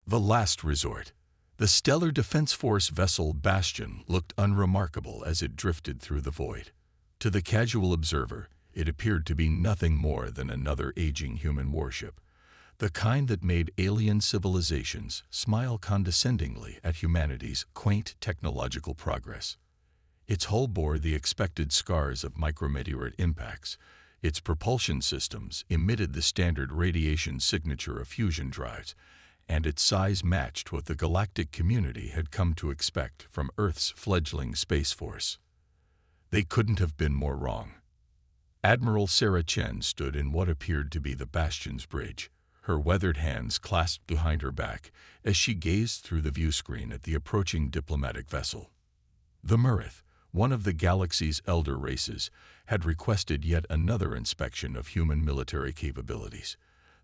The last resort. The Stellar Defense Force vessel Bastion looked unremarkable as it drifted through the void. To the casual observer, it appeared to be nothing more than another aging human warship, the kind that made alien civilizations smile condescendingly at humanity's quaint technological progress. Its hull bore the expected scars of micrometeorite impacts. Its propulsion systems emitted the standard radiation signature of fusion drives, and its size matched what the galactic community had come to expect from Earth's fledgling space force. They couldn't have been more wrong. Admiral Sarah Chen stood in what appeared to be the Bastion's bridge, her weathered hands clasped behind her back as she gazed through the viewscreen at the approaching diplomatic vessel. The Murith, one of the galaxy's elder races, had requested yet another inspection of human military capabilities,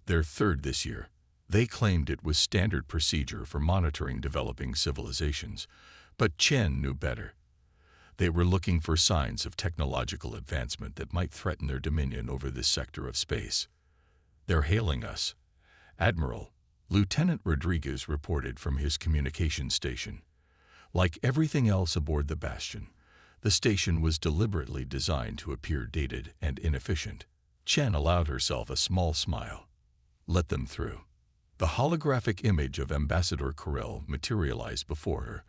their third this year. They claimed it was standard procedure for monitoring developing civilizations, but Chen knew better. They were looking for signs of technological advancement that might threaten their dominion over this sector of space. "They're hailing us, Admiral," Lieutenant Rodriguez reported from his communication station. Like everything else aboard the Bastion, the station was deliberately designed to appear dated and inefficient. Chen allowed herself a small smile. "Let them through." The holographic image of Ambassador Corell materialized before her,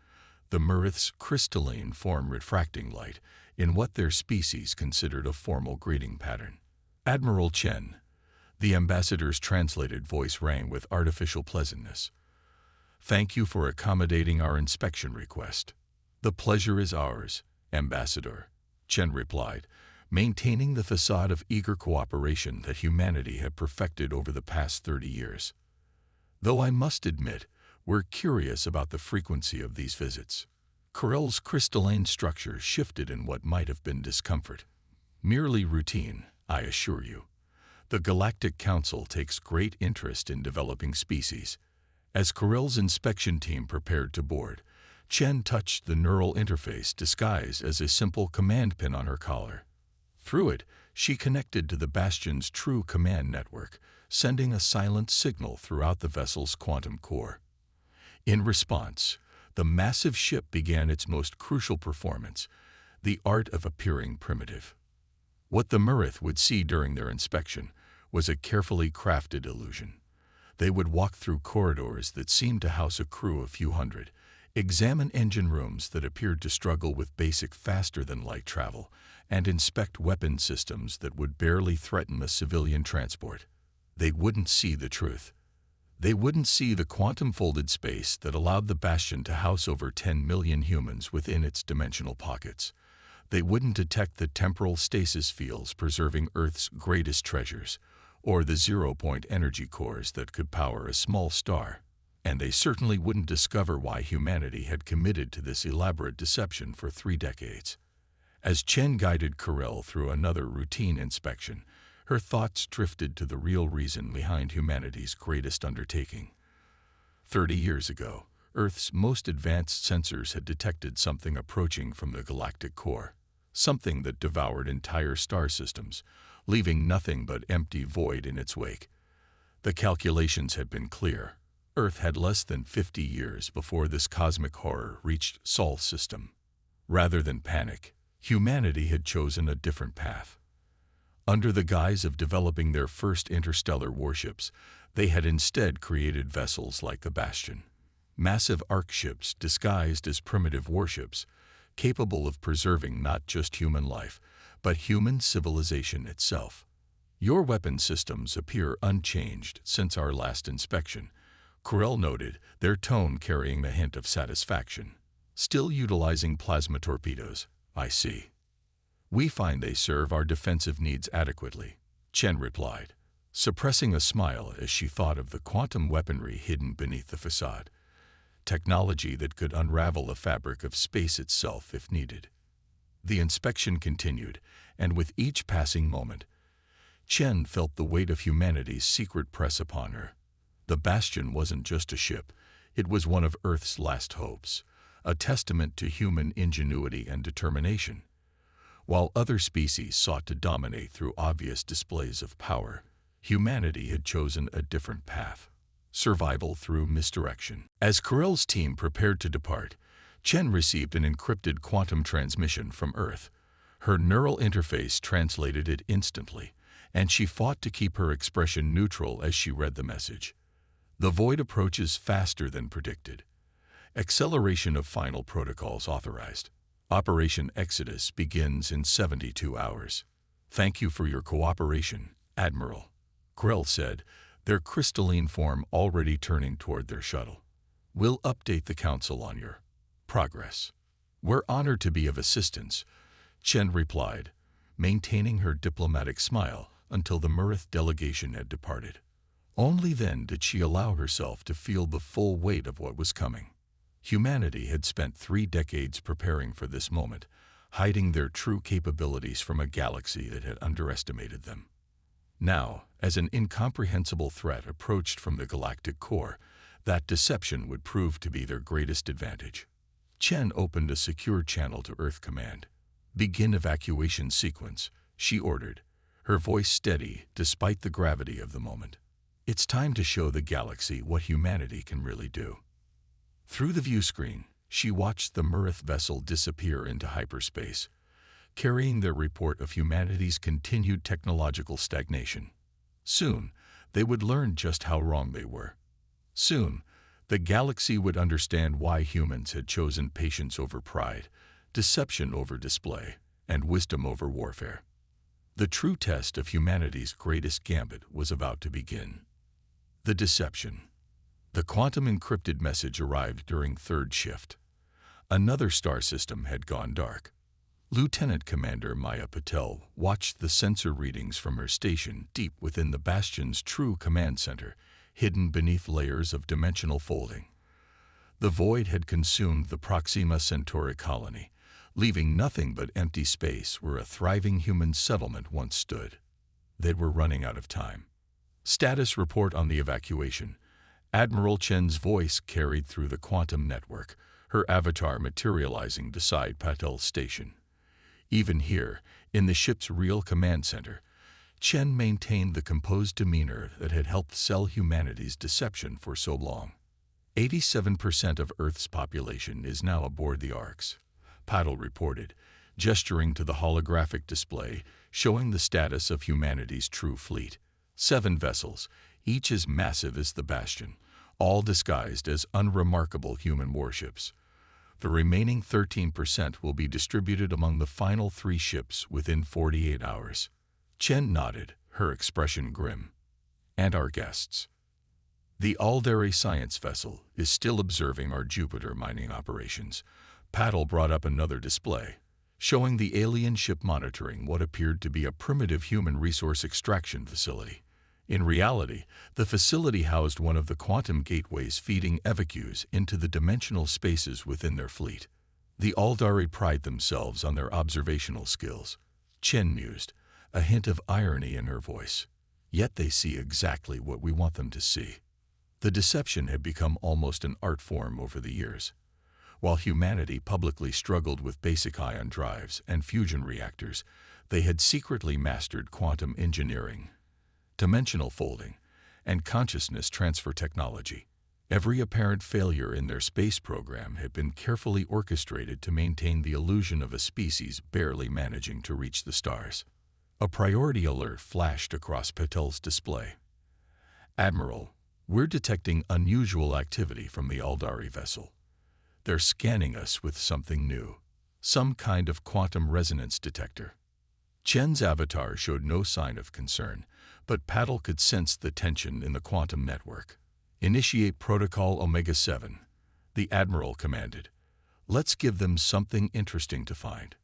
the Murith's crystalline form refracting light in what their species considered a formal greeting pattern. "Admiral Chen," the ambassador's translated voice rang with artificial pleasantness. "Thank you for accommodating our inspection request." "The pleasure is ours, Ambassador," Chen replied, maintaining the facade of eager cooperation that humanity had perfected over the past 30 years. "Though I must admit, we're curious about the frequency of these visits." Corell's crystalline structure shifted in what might have been discomfort. "Merely routine, I assure you. The Galactic Council takes great interest in developing species." As Corell's inspection team prepared to board, Chen touched the neural interface disguised as a simple command pin on her collar. Through it, she connected to the Bastion's true command network, sending a silent signal throughout the vessel's quantum core. In response, the massive ship began its most crucial performance, the art of appearing primitive. What the Murith would see during their inspection was a carefully crafted illusion. They would walk through corridors that seemed to house a crew of few hundred, examine engine rooms that appeared to struggle with basic faster-than-light travel, and inspect weapon systems that would barely threaten a civilian transport. They wouldn't see the truth. They wouldn't see the quantum-folded space that allowed the Bastion to house over 10 million humans within its dimensional pockets. They wouldn't detect the temporal stasis fields preserving Earth's greatest treasures, or the zero-point energy cores that could power a small star. And they certainly wouldn't discover why humanity had committed to this elaborate deception for 3 decades. As Chen guided Corell through another routine inspection, her thoughts drifted to the real reason behind humanity's greatest undertaking. 30 years ago, Earth's most advanced sensors had detected something approaching from the galactic core, something that devoured entire star systems, leaving nothing but empty void in its wake. The calculations had been clear. Earth had less than 50 years before this cosmic horror reached Sol's system. Rather than panic, humanity had chosen a different path. Under the guise of developing their first interstellar warships, they had instead created vessels like the Bastion, massive arc ships disguised as primitive warships, capable of preserving not just human life, but human civilization itself. "Your weapon systems appear unchanged since our last inspection," Corell noted, their tone carrying a hint of satisfaction. "Still utilizing plasma torpedoes, I see." "We find they serve our defensive needs adequately," Chen replied, suppressing a smile as she thought of the quantum weaponry hidden beneath the facade, technology that could unravel the fabric of space itself if needed. The inspection continued, and with each passing moment, Chen felt the weight of humanity's secret press upon her. The Bastion wasn't just a ship, it was one of Earth's last hopes, a testament to human ingenuity and determination. While other species sought to dominate through obvious displays of power, humanity had chosen a different path. survival through misdirection. As Carell's team prepared to depart, Chen received an encrypted quantum transmission from Earth. Her neural interface translated it instantly, and she fought to keep her expression neutral as she read the message. The void approaches faster than predicted. Acceleration of final protocols authorized. Operation Exodus begins in 72 hours. Thank you for your cooperation, Admiral, Carell said, their crystalline form already turning toward their shuttle. We'll update the Council on your progress. We're honored to be of assistance, Chen replied, maintaining her diplomatic smile until the Murith delegation had departed. Only then did she allow herself to feel the full weight of what was coming. Humanity had spent 3 decades preparing for this moment, hiding their true capabilities from a galaxy that had underestimated them. Now, as an incomprehensible threat approached from the galactic core, that deception would prove to be their greatest advantage. Chen opened a secure channel to Earth Command. Begin evacuation sequence, she ordered, her voice steady despite the gravity of the moment. It's time to show the galaxy what humanity can really do. Through the view screen, she watched the Murith vessel disappear into hyperspace, carrying their report of humanity's continued technological stagnation. Soon, they would learn just how wrong they were. Soon, the galaxy would understand why humans had chosen patience over pride, deception over display, and wisdom over warfare. The true test of humanity's greatest gambit was about to begin. The deception. The quantum encrypted message arrived during third shift. Another star system had gone dark. Lieutenant Commander Maya Patel watched the sensor readings from her station deep within the Bastion's true command center, hidden beneath layers of dimensional folding. The void had consumed the Proxima Centauri colony, leaving nothing but empty space where a thriving human settlement once stood. They were running out of time. Status report on the evacuation. Admiral Chen's voice carried through the quantum network, her avatar materializing beside Patel's station. Even here, in the ship's real command center, Chen maintained the composed demeanor that had helped sell humanity's deception for so long. 87% of Earth's population is now aboard the Arks, Patel reported, gesturing to the holographic display showing the status of humanity's true fleet. 7 vessels, each as massive as the Bastion, all disguised as unremarkable human warships. The remaining 13% will be distributed among the final 3 ships within 48 hours. Chen nodded, her expression grim. And our guests. The Aldari science vessel is still observing our Jupiter mining operations. Patel brought up another display, showing the alien ship monitoring what appeared to be a primitive human resource extraction facility. In reality, the facility housed one of the quantum gateways feeding evacuees into the dimensional spaces within their fleet. The Aldari pride themselves on their observational skills, Chen mused, a hint of irony in her voice. Yet they see exactly what we want them to see. The deception had become almost an art form over the years. While humanity publicly struggled with basic ion drives and fusion reactors, they had secretly mastered quantum engineering, dimensional folding, and consciousness transfer technology. Every apparent failure in their space program had been carefully orchestrated to maintain the illusion of a species barely managing to reach the stars. A priority alert flashed across Patel's display. Admiral, we're detecting unusual activity from the Aldari vessel. They're scanning us with something new, some kind of quantum resonance detector. Chen's avatar showed no sign of concern, but Patel could sense the tension in the quantum network. Initiate Protocol Omega-7, the Admiral commanded. Let's give them something interesting to find.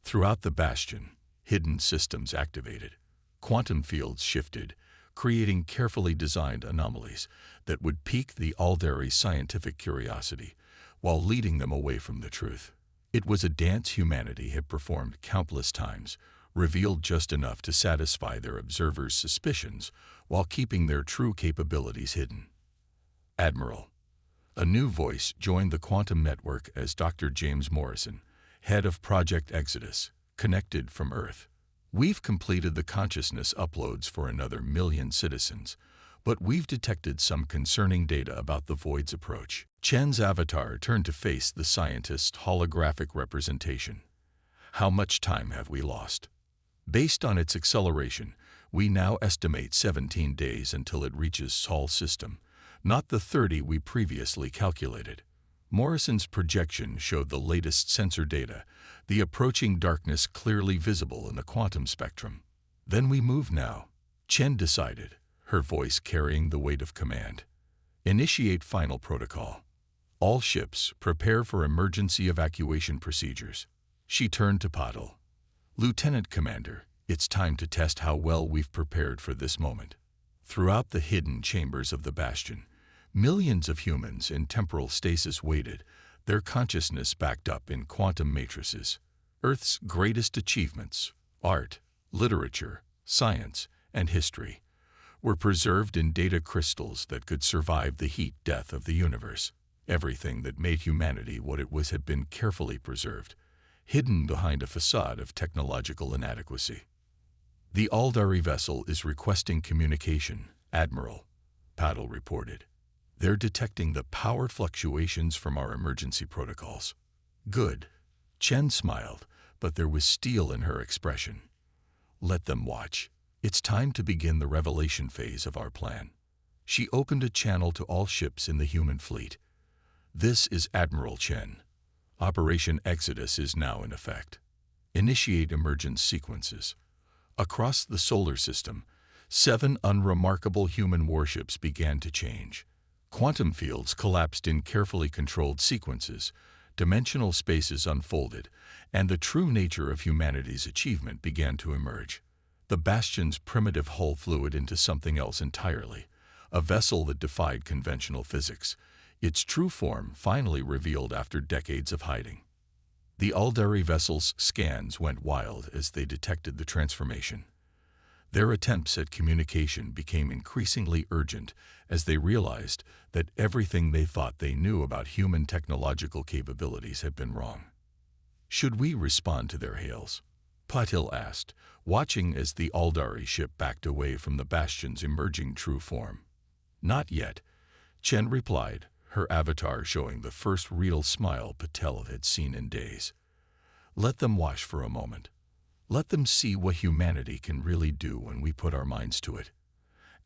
Throughout the Bastion, hidden systems activated. Quantum fields shifted, creating carefully designed anomalies that would pique the Aldari scientific curiosity, while leading them away from the truth. It was a dance humanity had performed countless times, revealed just enough to satisfy their observers' suspicions while keeping their true capabilities hidden. Admiral. A new voice joined the quantum network as Dr. James Morrison, head of Project Exodus, connected from Earth. We've completed the consciousness uploads for another 1 million citizens, But we've detected some concerning data about the void's approach. Chen's avatar turned to face the scientist's holographic representation. How much time have we lost? Based on its acceleration, we now estimate 17 days until it reaches Sol system, not the 30 we previously calculated. Morrison's projection showed the latest sensor data, the approaching darkness clearly visible in the quantum spectrum. Then we move now, Chen decided, her voice carrying the weight of command. Initiate final protocol. All ships, prepare for emergency evacuation procedures. She turned to Patil. Lieutenant Commander, it's time to test how well we've prepared for this moment. Throughout the hidden chambers of the Bastion, millions of humans in temporal stasis waited, their consciousness backed up in quantum matrices. Earth's greatest achievements, art, literature, science, and history, were preserved in data crystals that could survive the heat death of the universe. Everything that made humanity what it was had been carefully preserved, hidden behind a facade of technological inadequacy. The Aldari vessel is requesting communication, Admiral, Patil reported. They're detecting the power fluctuations from our emergency protocols. Good. Chen smiled, but there was steel in her expression. Let them watch. It's time to begin the revelation phase of our plan. She opened a channel to all ships in the human fleet. This is Admiral Chen. Operation Exodus is now in effect. Initiate emergence sequences. Across the solar system, 7 unremarkable human warships began to change. Quantum fields collapsed in carefully controlled sequences, dimensional spaces unfolded, and the true nature of humanity's achievement began to emerge. The Bastion's primitive hull fluid into something else entirely, a vessel that defied conventional physics, its true form finally revealed after decades of hiding. The Aldari vessel's scans went wild as they detected the transformation. Their attempts at communication became increasingly urgent as they realized that everything they thought they knew about human technological capabilities had been wrong. Should we respond to their hails? Patil asked, watching as the Aldari ship backed away from the Bastion's emerging true form. Not yet, Chen replied, her avatar showing the first real smile Patil had seen in days. Let them watch for a moment. Let them see what humanity can really do when we put our minds to it.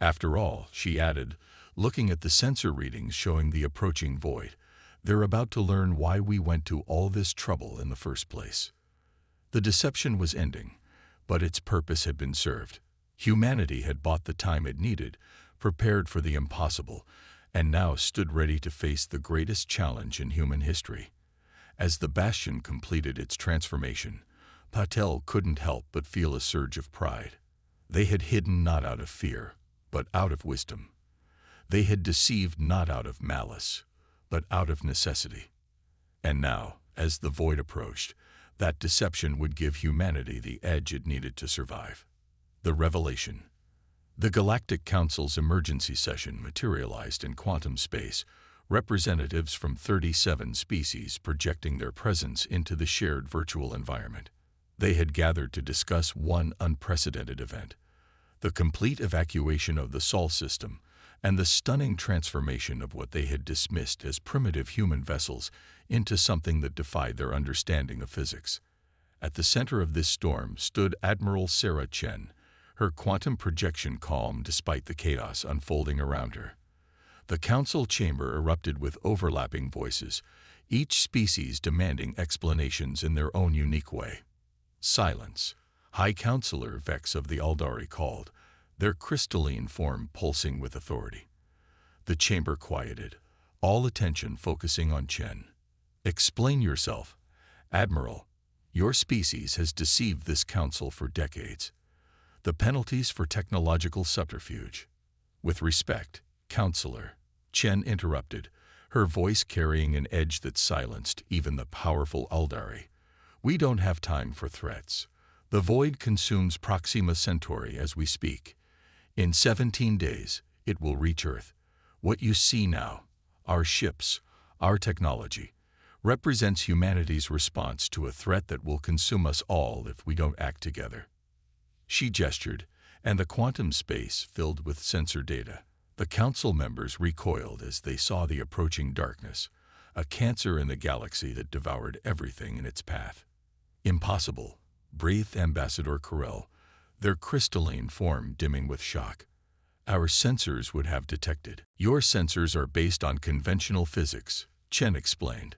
After all, she added, looking at the sensor readings showing the approaching void, they're about to learn why we went to all this trouble in the first place. The deception was ending, but its purpose had been served. Humanity had bought the time it needed, prepared for the impossible, and now stood ready to face the greatest challenge in human history. As the Bastion completed its transformation, Patil couldn't help but feel a surge of pride. They had hidden not out of fear, but out of wisdom. They had deceived not out of malice, but out of necessity. And now, as the void approached, that deception would give humanity the edge it needed to survive. The revelation. The Galactic Council's emergency session materialized in quantum space, representatives from 37 species projecting their presence into the shared virtual environment. They had gathered to discuss one unprecedented event, the complete evacuation of the Sol system and the stunning transformation of what they had dismissed as primitive human vessels into something that defied their understanding of physics. At the center of this storm stood Admiral Sarah Chen, her quantum projection calm despite the chaos unfolding around her. The council chamber erupted with overlapping voices, each species demanding explanations in their own unique way. Silence, High Counselor Vex of the Aldari called, their crystalline form pulsing with authority. The chamber quieted, all attention focusing on Chen. Explain yourself, Admiral. Your species has deceived this council for decades. The penalties for technological subterfuge. With respect, Counselor, Chen interrupted, her voice carrying an edge that silenced even the powerful Aldari. We don't have time for threats. The void consumes Proxima Centauri as we speak. In 17 days, it will reach Earth. What you see now, our ships, our technology, represents humanity's response to a threat that will consume us all if we don't act together. She gestured, and the quantum space filled with sensor data. The council members recoiled as they saw the approaching darkness, a cancer in the galaxy that devoured everything in its path. "Impossible," breathed Ambassador Corell, their crystalline form dimming with shock. "Our sensors would have detected." "Your sensors are based on conventional physics," Chen explained.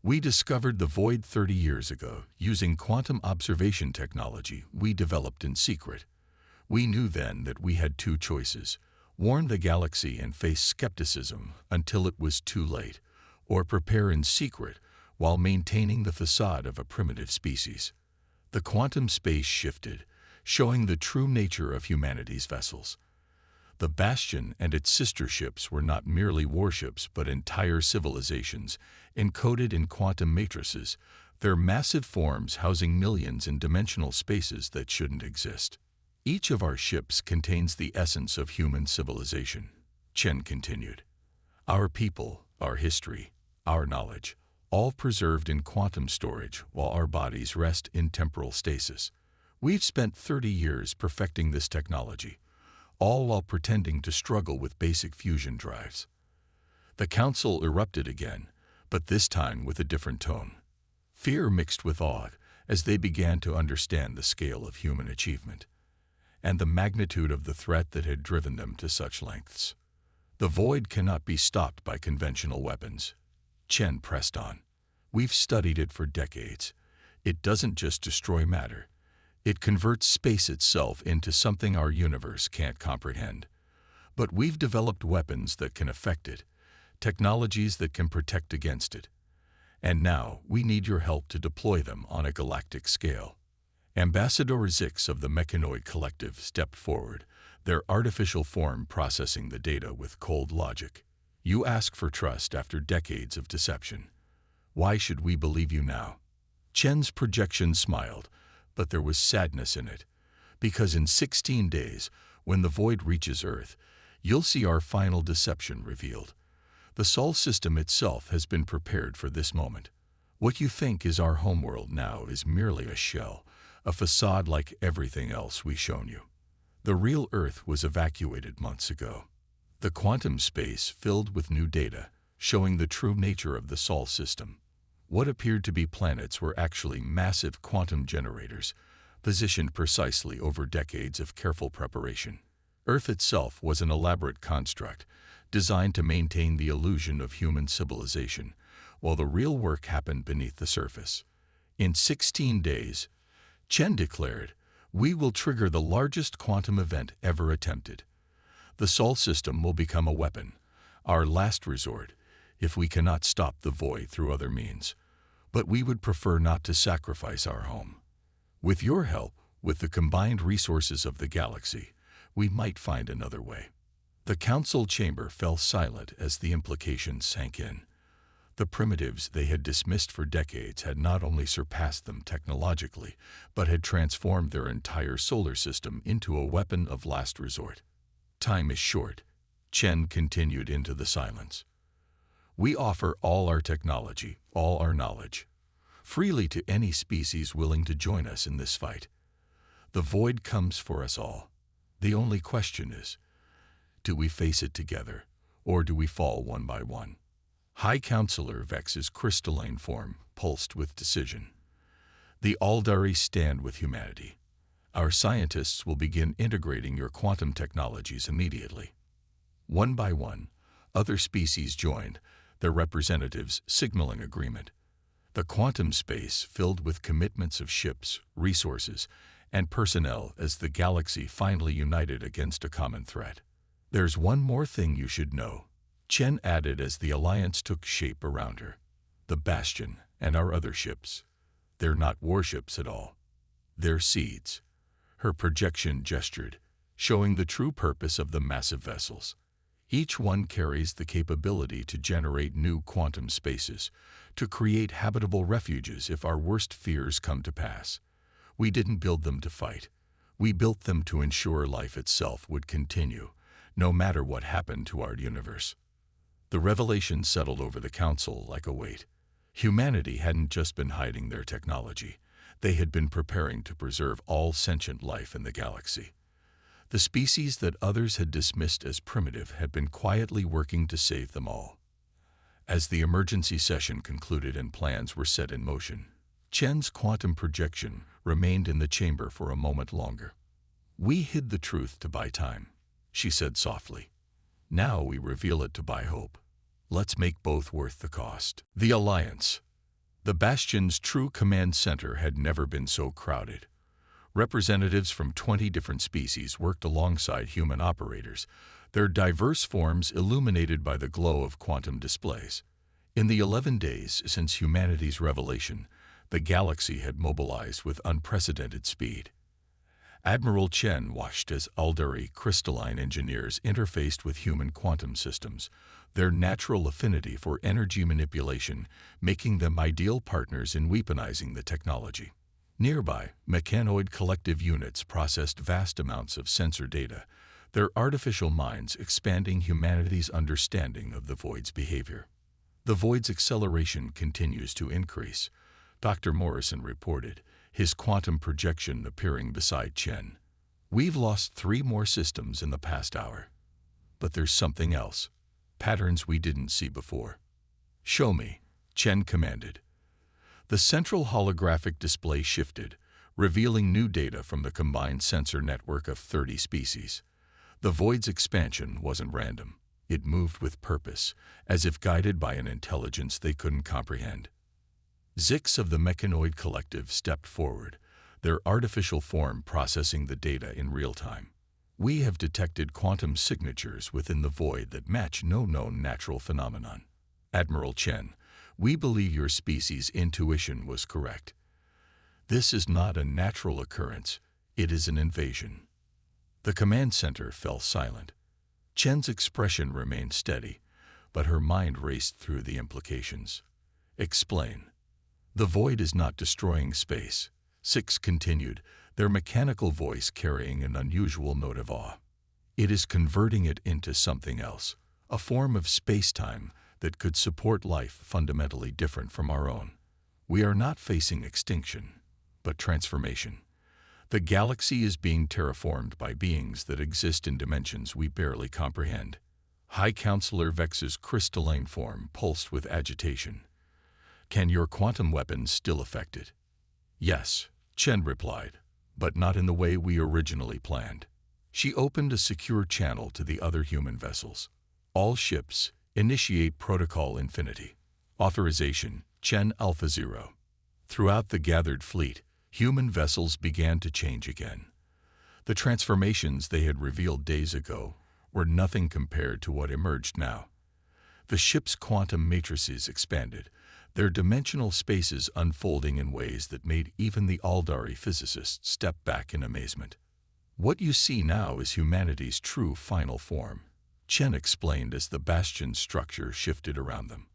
"We discovered the void 30 years ago using quantum observation technology we developed in secret. We knew then that we had two choices: warn the galaxy and face skepticism until it was too late, or prepare in secret while maintaining the facade of a primitive species." The quantum space shifted, showing the true nature of humanity's vessels. The Bastion and its sister ships were not merely warships but entire civilizations, encoded in quantum matrices, their massive forms housing millions in dimensional spaces that shouldn't exist. "Each of our ships contains the essence of human civilization," Chen continued. "Our people, our history, our knowledge, all preserved in quantum storage while our bodies rest in temporal stasis. We've spent 30 years perfecting this technology, all while pretending to struggle with basic fusion drives." The council erupted again, but this time with a different tone. Fear mixed with awe as they began to understand the scale of human achievement and the magnitude of the threat that had driven them to such lengths. "The void cannot be stopped by conventional weapons," Chen pressed on. "We've studied it for decades. It doesn't just destroy matter. It converts space itself into something our universe can't comprehend. But we've developed weapons that can affect it, technologies that can protect against it. And now we need your help to deploy them on a galactic scale." Ambassador Zix of the Mechanoid Collective stepped forward, their artificial form processing the data with cold logic. "You ask for trust after decades of deception. Why should we believe you now?" Chen's projection smiled, but there was sadness in it. "Because in 16 days, when the void reaches Earth, you'll see our final deception revealed. The Sol system itself has been prepared for this moment. What you think is our homeworld now is merely a shell, a facade like everything else we've shown you. The real Earth was evacuated months ago." The quantum space filled with new data, showing the true nature of the Sol system. What appeared to be planets were actually massive quantum generators, positioned precisely over decades of careful preparation. Earth itself was an elaborate construct, designed to maintain the illusion of human civilization, while the real work happened beneath the surface. "In 16 days, Chen declared, we will trigger the largest quantum event ever attempted. The Sol system will become a weapon, our last resort, if we cannot stop the void through other means. But we would prefer not to sacrifice our home. With your help, with the combined resources of the galaxy, we might find another way." The council chamber fell silent as the implications sank in. The primitives they had dismissed for decades had not only surpassed them technologically, but had transformed their entire solar system into a weapon of last resort. "Time is short," Chen continued into the silence. "We offer all our technology, all our knowledge, freely to any species willing to join us in this fight. The void comes for us all. The only question is, do we face it together, or do we fall one by one?" High Counselor Vex's crystalline form pulsed with decision. "The Aldari stand with humanity. Our scientists will begin integrating your quantum technologies immediately." One by one, other species joined, their representatives signaling agreement. The quantum space filled with commitments of ships, resources, and personnel as the galaxy finally united against a common threat. "There's one more thing you should know," Chen added as the alliance took shape around her. "The Bastion and our other ships. They're not warships at all. They're seeds." Her projection gestured, showing the true purpose of the massive vessels. Each one carries the capability to generate new quantum spaces, to create habitable refuges if our worst fears come to pass. We didn't build them to fight. We built them to ensure life itself would continue, no matter what happened to our universe. The revelation settled over the council like a weight. Humanity hadn't just been hiding their technology. They had been preparing to preserve all sentient life in the galaxy. The species that others had dismissed as primitive had been quietly working to save them all. As the emergency session concluded and plans were set in motion, Chen's quantum projection remained in the chamber for a moment longer. "We hid the truth to buy time," she said softly. "Now we reveal it to buy hope. Let's make both worth the cost." The Alliance. The Bastion's true command center had never been so crowded. Representatives from 20 different species worked alongside human operators, their diverse forms illuminated by the glow of quantum displays. In the 11 days since humanity's revelation, the galaxy had mobilized with unprecedented speed. Admiral Chen watched as Aldari crystalline engineers interfaced with human quantum systems, their natural affinity for energy manipulation making them ideal partners in weaponizing the technology. Nearby, mechanoid collective units processed vast amounts of sensor data, their artificial minds expanding humanity's understanding of the Void's behavior. "The Void's acceleration continues to increase," Dr. Morrison reported, his quantum projection appearing beside Chen. "We've lost 3 more systems in the past hour. But there's something else. Patterns we didn't see before." "Show me," Chen commanded. The central holographic display shifted, revealing new data from the combined sensor network of 30 species. The Void's expansion wasn't random. It moved with purpose, as if guided by an intelligence they couldn't comprehend. Zix of the mechanoid collective stepped forward, their artificial form processing the data in real time. "We have detected quantum signatures within the Void that match no known natural phenomenon. Admiral Chen, we believe your species' intuition was correct. This is not a natural occurrence, it is an invasion." The command center fell silent. Chen's expression remained steady, but her mind raced through the implications. "Explain." "The Void is not destroying space," Zix continued, their mechanical voice carrying an unusual note of awe. "It is converting it into something else, a form of space-time that could support life fundamentally different from our own. We are not facing extinction, but transformation. The galaxy is being terraformed by beings that exist in dimensions we barely comprehend." High Counselor Vex's crystalline form pulsed with agitation. "Can your quantum weapons still affect it?" "Yes," Chen replied, "but not in the way we originally planned." She opened a secure channel to the other human vessels. "All ships, initiate Protocol Infinity. Authorization, Chen Alpha 0. Throughout the gathered fleet, human vessels began to change again. The transformations they had revealed days ago were nothing compared to what emerged now. The ship's quantum matrices expanded, their dimensional spaces unfolding in ways that made even the Aldari physicists step back in amazement. "What you see now is humanity's true final form," Chen explained as the Bastion's structure shifted around them.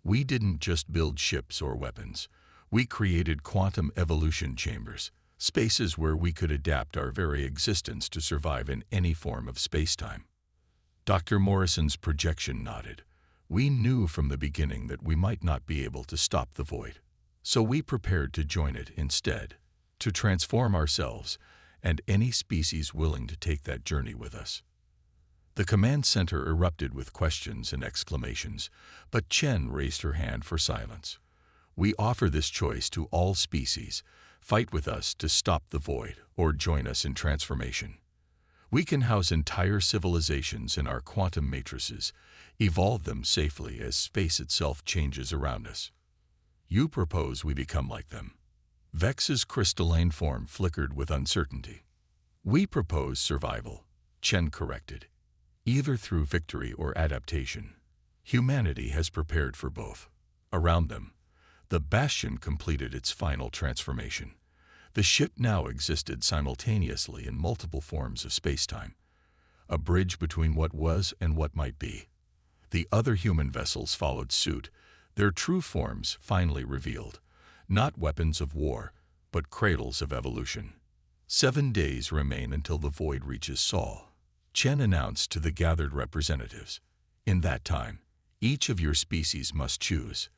"We didn't just build ships or weapons. We created quantum evolution chambers, spaces where we could adapt our very existence to survive in any form of spacetime." Dr. Morrison's projection nodded. "We knew from the beginning that we might not be able to stop the Void. So we prepared to join it instead, to transform ourselves and any species willing to take that journey with us." The command center erupted with questions and exclamations, but Chen raised her hand for silence. "We offer this choice to all species. Fight with us to stop the Void or join us in transformation. We can house entire civilizations in our quantum matrices, evolve them safely as space itself changes around us. You propose we become like them." Vex's crystalline form flickered with uncertainty. "We propose survival," Chen corrected. "Either through victory or adaptation. Humanity has prepared for both." Around them, the Bastion completed its final transformation. The ship now existed simultaneously in multiple forms of spacetime, a bridge between what was and what might be. The other human vessels followed suit, their true forms finally revealed, not weapons of war, but cradles of evolution. 7 days remain until the Void reaches Sol, Chen announced to the gathered representatives. "In that time, each of your species must choose.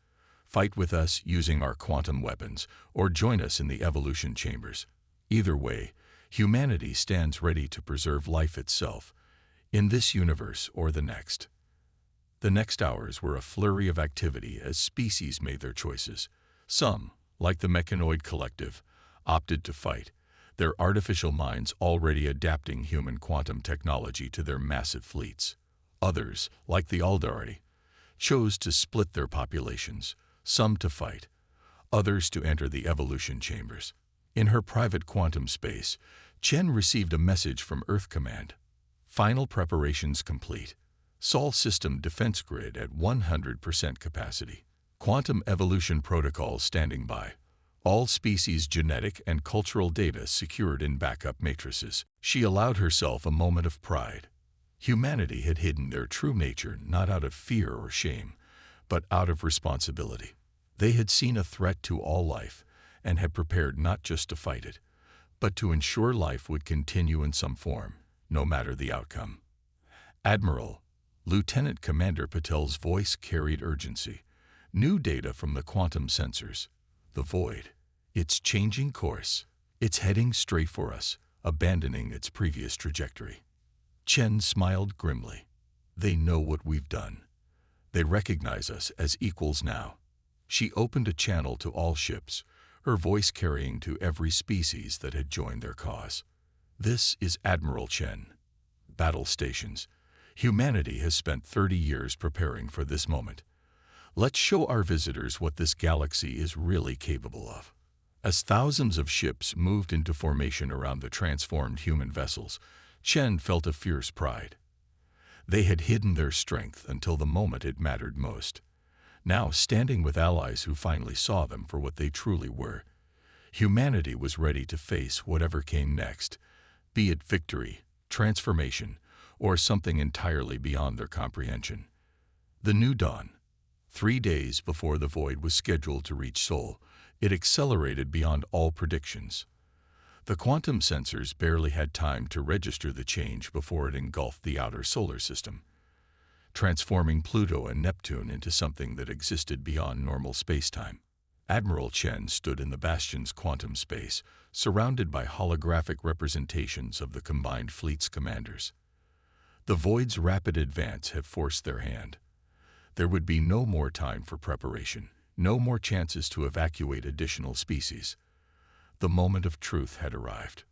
Fight with us using our quantum weapons, or join us in the evolution chambers. Either way, Humanity stands ready to preserve life itself, in this universe or the next. The next hours were a flurry of activity as species made their choices. Some, like the Mechanoid Collective, opted to fight, their artificial minds already adapting human quantum technology to their massive fleets. Others, like the Aldari, chose to split their populations, some to fight, others to enter the evolution chambers. In her private quantum space, Chen received a message from Earth Command. Final preparations complete. Sol system defense grid at 100% capacity. Quantum evolution protocols standing by. All species' genetic and cultural data secured in backup matrices. She allowed herself a moment of pride. Humanity had hidden their true nature not out of fear or shame, but out of responsibility. They had seen a threat to all life and had prepared not just to fight it, but to ensure life would continue in some form, no matter the outcome. Admiral, Lieutenant Commander Patel's voice carried urgency. New data from the quantum sensors. The void. It's changing course. It's heading straight for us, abandoning its previous trajectory. Chen smiled grimly. They know what we've done. They recognize us as equals now. She opened a channel to all ships, her voice carrying to every species that had joined their cause. This is Admiral Chen. Battle stations. Humanity has spent 30 years preparing for this moment. Let's show our visitors what this galaxy is really capable of. As thousands of ships moved into formation around the transformed human vessels, Chen felt a fierce pride. They had hidden their strength until the moment it mattered most. Now, standing with allies who finally saw them for what they truly were, humanity was ready to face whatever came next, be it victory, transformation, or something entirely beyond their comprehension. The new dawn. 3 days before the void was scheduled to reach Sol, it accelerated beyond all predictions. The quantum sensors barely had time to register the change before it engulfed the outer solar system, transforming Pluto and Neptune into something that existed beyond normal spacetime. Admiral Chen stood in the Bastion's quantum space, surrounded by holographic representations of the combined fleet's commanders. The Void's rapid advance had forced their hand. There would be no more time for preparation, no more chances to evacuate additional species. The moment of truth had arrived.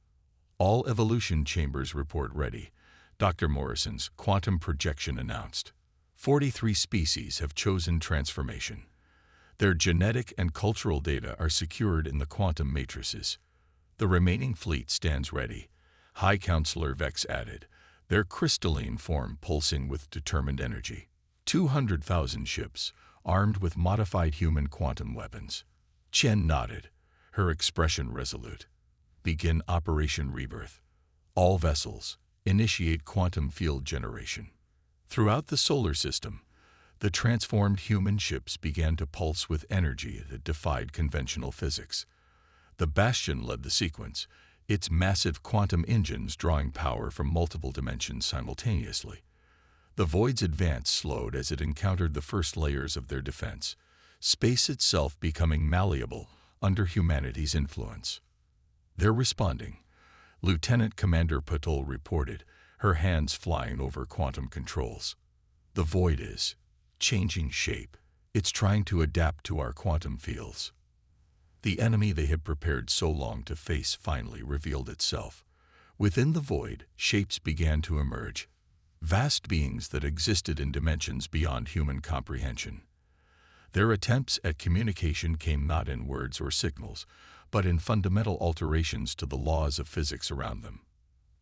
All evolution chambers report ready, Dr. Morrison's quantum projection announced. 43 species have chosen transformation. Their genetic and cultural data are secured in the quantum matrices. The remaining fleet stands ready, High Counselor Vex added, their crystalline form pulsing with determined energy. 200,000 ships, armed with modified human quantum weapons. Chen nodded, her expression resolute. Begin Operation Rebirth. All vessels, initiate quantum field generation. Throughout the solar system, the transformed human ships began to pulse with energy that defied conventional physics. The Bastion led the sequence, its massive quantum engines drawing power from multiple dimensions simultaneously. The Void's advance slowed as it encountered the first layers of their defense, space itself becoming malleable under humanity's influence. They're responding, Lieutenant Commander Patel reported, her hands flying over quantum controls. The Void is changing shape. It's trying to adapt to our quantum fields. The enemy they had prepared so long to face finally revealed itself. Within the Void, shapes began to emerge, vast beings that existed in dimensions beyond human comprehension. Their attempts at communication came not in words or signals, but in fundamental alterations to the laws of physics around them.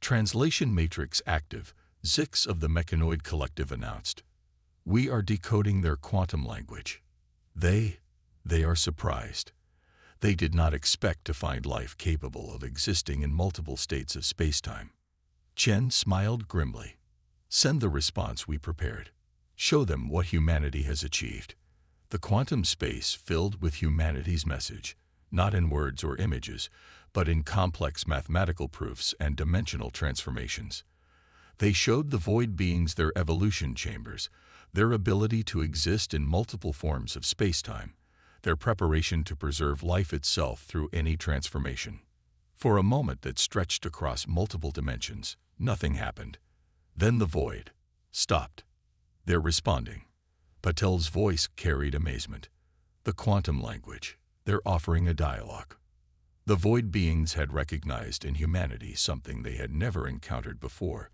Translation matrix active, Zix of the Mechanoid Collective announced. We are decoding their quantum language. They are surprised. They did not expect to find life capable of existing in multiple states of spacetime. Chen smiled grimly. Send the response we prepared. Show them what humanity has achieved. The quantum space filled with humanity's message, not in words or images, but in complex mathematical proofs and dimensional transformations. They showed the Void beings their evolution chambers, their ability to exist in multiple forms of spacetime, their preparation to preserve life itself through any transformation. For a moment that stretched across multiple dimensions, nothing happened. Then the void stopped. They're responding. Patel's voice carried amazement. The quantum language. They're offering a dialogue. The void beings had recognized in humanity something they had never encountered before,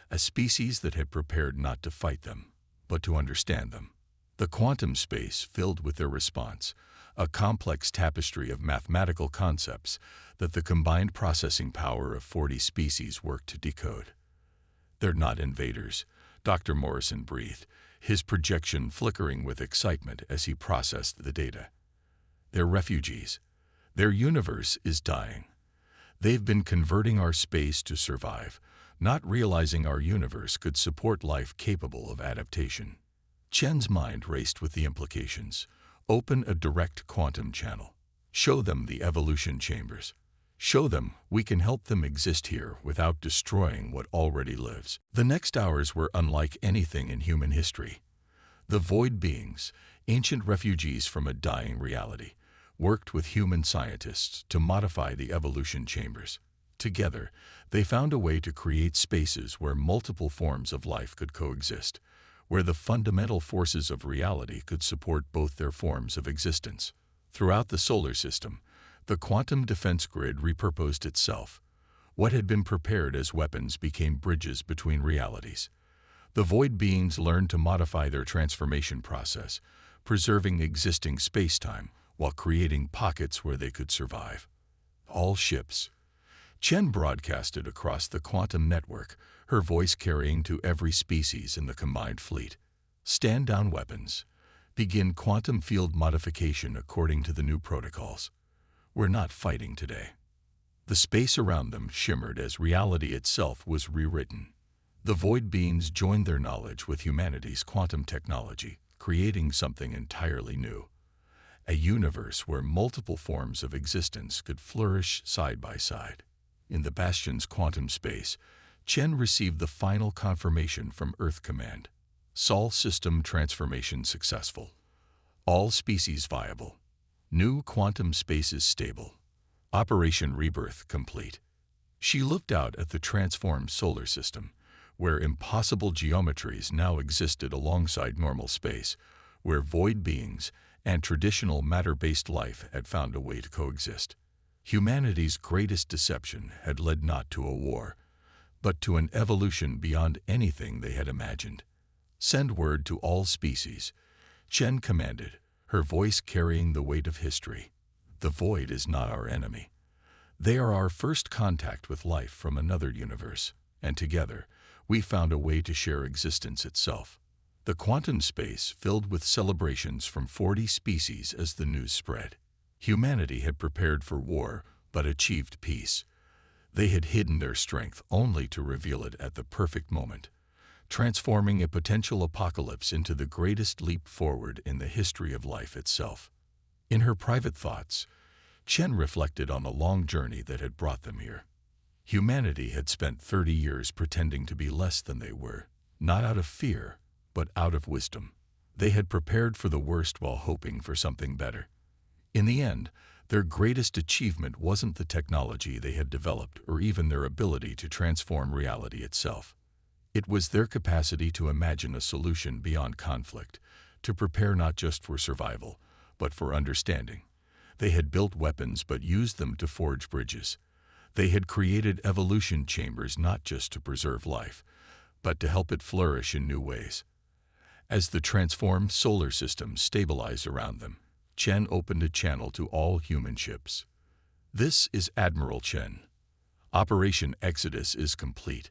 a species that had prepared not to fight them, but to understand them. The quantum space filled with their response, a complex tapestry of mathematical concepts that the combined processing power of 40 species worked to decode. They're not invaders, Dr. Morrison breathed, his projection flickering with excitement as he processed the data. They're refugees. Their universe is dying. They've been converting our space to survive, not realizing our universe could support life capable of adaptation. Chen's mind raced with the implications. Open a direct quantum channel. Show them the evolution chambers. Show them we can help them exist here without destroying what already lives. The next hours were unlike anything in human history. The void beings, ancient refugees from a dying reality, worked with human scientists to modify the evolution chambers. Together, they found a way to create spaces where multiple forms of life could coexist, where the fundamental forces of reality could support both their forms of existence. Throughout the solar system, the quantum defense grid repurposed itself. What had been prepared as weapons became bridges between realities. The void beings learned to modify their transformation process, preserving existing space-time while creating pockets where they could survive. All ships. Chen broadcasted across the quantum network, her voice carrying to every species in the combined fleet. Stand down weapons. Begin quantum field modification according to the new protocols. We're not fighting today. The space around them shimmered as reality itself was rewritten. The void beings joined their knowledge with humanity's quantum technology, creating something entirely new. A universe where multiple forms of existence could flourish side by side. In the Bastion's quantum space, Chen received the final confirmation from Earth Command. Sol system transformation successful. All species viable. New quantum spaces stable. Operation Rebirth complete. She looked out at the transformed solar system, where impossible geometries now existed alongside normal space, where void beings and traditional matter-based life had found a way to coexist. Humanity's greatest deception had led not to a war, but to an evolution beyond anything they had imagined. Send word to all species, Chen commanded, her voice carrying the weight of history. The void is not our enemy. They are our first contact with life from another universe, and together, we found a way to share existence itself. The quantum space filled with celebrations from 40 species as the news spread. Humanity had prepared for war, but achieved peace. They had hidden their strength only to reveal it at the perfect moment, transforming a potential apocalypse into the greatest leap forward in the history of life itself. In her private thoughts, Chen reflected on the long journey that had brought them here. Humanity had spent 30 years pretending to be less than they were, not out of fear, but out of wisdom. They had prepared for the worst while hoping for something better. In the end, their greatest achievement wasn't the technology they had developed or even their ability to transform reality itself. It was their capacity to imagine a solution beyond conflict, to prepare not just for survival, but for understanding. They had built weapons but used them to forge bridges. They had created evolution chambers not just to preserve life, but to help it flourish in new ways. As the transformed solar system stabilized around them, Chen opened a channel to all human ships. This is Admiral Chen. Operation Exodus is complete,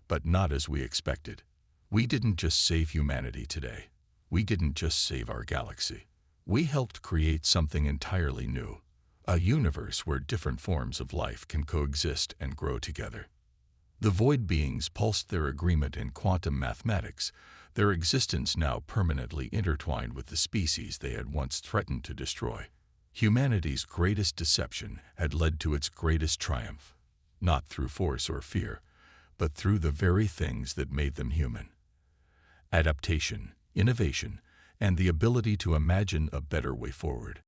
but not as we expected. We didn't just save humanity today. We didn't just save our galaxy. We helped create something entirely new, a universe where different forms of life can coexist and grow together. The void beings pulsed their agreement in quantum mathematics, their existence now permanently intertwined with the species they had once threatened to destroy. Humanity's greatest deception had led to its greatest triumph, not through force or fear, but through the very things that made them human. Adaptation, innovation, and the ability to imagine a better way forward.